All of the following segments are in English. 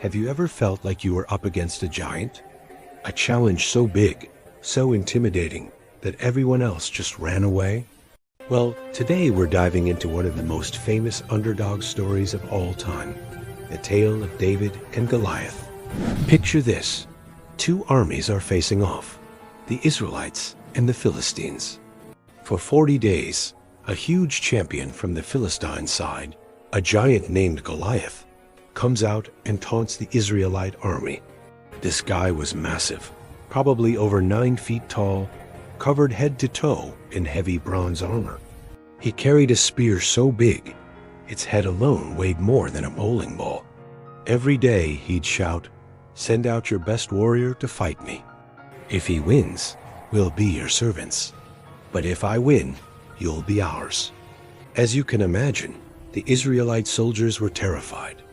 Have you ever felt like you were up against a giant? A challenge so big, so intimidating, that everyone else just ran away? Well, today we're diving into one of the most famous underdog stories of all time, the tale of David and Goliath. Picture this. Two armies are facing off, the Israelites and the Philistines. For 40 days, a huge champion from the Philistine side, a giant named Goliath, comes out and taunts the Israelite army. This guy was massive, probably over 9 feet tall, covered head to toe in heavy bronze armor. He carried a spear so big, its head alone weighed more than a bowling ball. Every day he'd shout, "Send out your best warrior to fight me. If he wins, we'll be your servants. But if I win, you'll be ours." As you can imagine, the Israelite soldiers were terrified.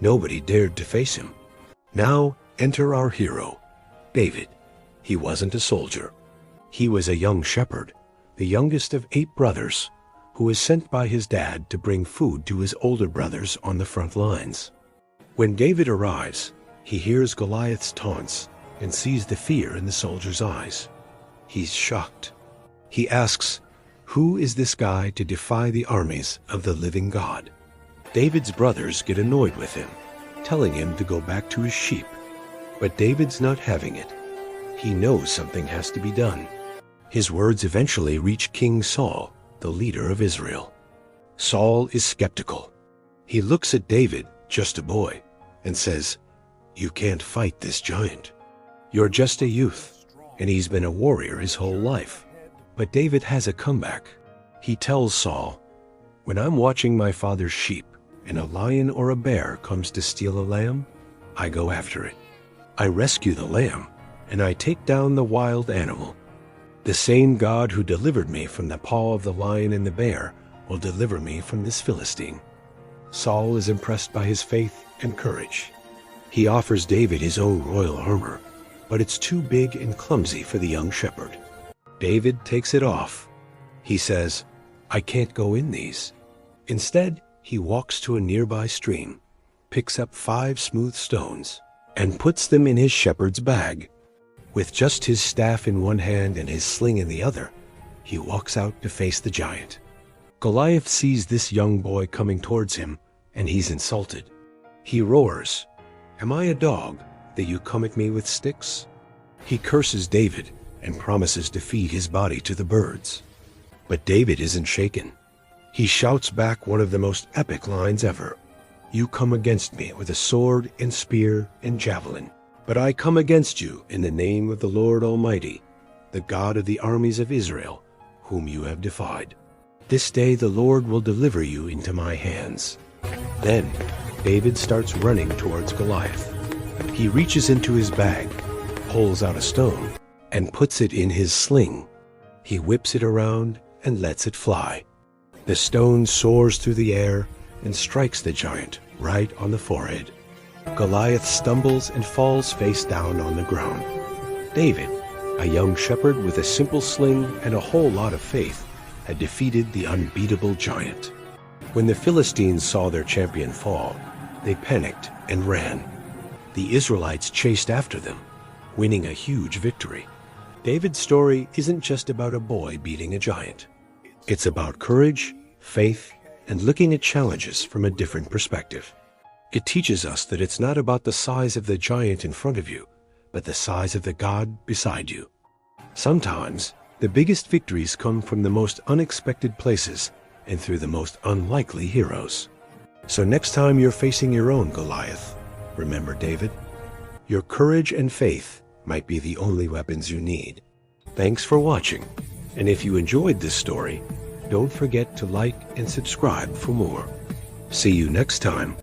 Nobody dared to face him. Now enter our hero, David. He wasn't a soldier. He was a young shepherd, the youngest of 8 brothers, who was sent by his dad to bring food to his older brothers on the front lines. When David arrives, he hears Goliath's taunts and sees the fear in the soldier's eyes. He's shocked. He asks, "Who is this guy to defy the armies of the living God?" David's brothers get annoyed with him, telling him to go back to his sheep. But David's not having it. He knows something has to be done. His words eventually reach King Saul, the leader of Israel. Saul is skeptical. He looks at David, just a boy, and says, "You can't fight this giant. You're just a youth," and he's been a warrior his whole life. But David has a comeback. He tells Saul, "When I'm watching my father's sheep, and a lion or a bear comes to steal a lamb, I go after it. I rescue the lamb, and I take down the wild animal. The same God who delivered me from the paw of the lion and the bear will deliver me from this Philistine." Saul is impressed by his faith and courage. He offers David his own royal armor, but it's too big and clumsy for the young shepherd. David takes it off. He says, "I can't go in these." Instead, he walks to a nearby stream, picks up 5 smooth stones, and puts them in his shepherd's bag. With just his staff in one hand and his sling in the other, he walks out to face the giant. Goliath sees this young boy coming towards him, and he's insulted. He roars, "Am I a dog that you come at me with sticks?" He curses David and promises to feed his body to the birds. But David isn't shaken. He shouts back one of the most epic lines ever. "You come against me with a sword and spear and javelin, but I come against you in the name of the Lord Almighty, the God of the armies of Israel, whom you have defied. This day the Lord will deliver you into my hands." Then David starts running towards Goliath. He reaches into his bag, pulls out a stone, and puts it in his sling. He whips it around and lets it fly. The stone soars through the air and strikes the giant right on the forehead. Goliath stumbles and falls face down on the ground. David, a young shepherd with a simple sling and a whole lot of faith, had defeated the unbeatable giant. When the Philistines saw their champion fall, they panicked and ran. The Israelites chased after them, winning a huge victory. David's story isn't just about a boy beating a giant. It's about courage, faith, and looking at challenges from a different perspective. It teaches us that it's not about the size of the giant in front of you, but the size of the God beside you. Sometimes, the biggest victories come from the most unexpected places and through the most unlikely heroes. So next time you're facing your own Goliath, remember David. Your courage and faith might be the only weapons you need. Thanks for watching. And if you enjoyed this story, don't forget to like and subscribe for more. See you next time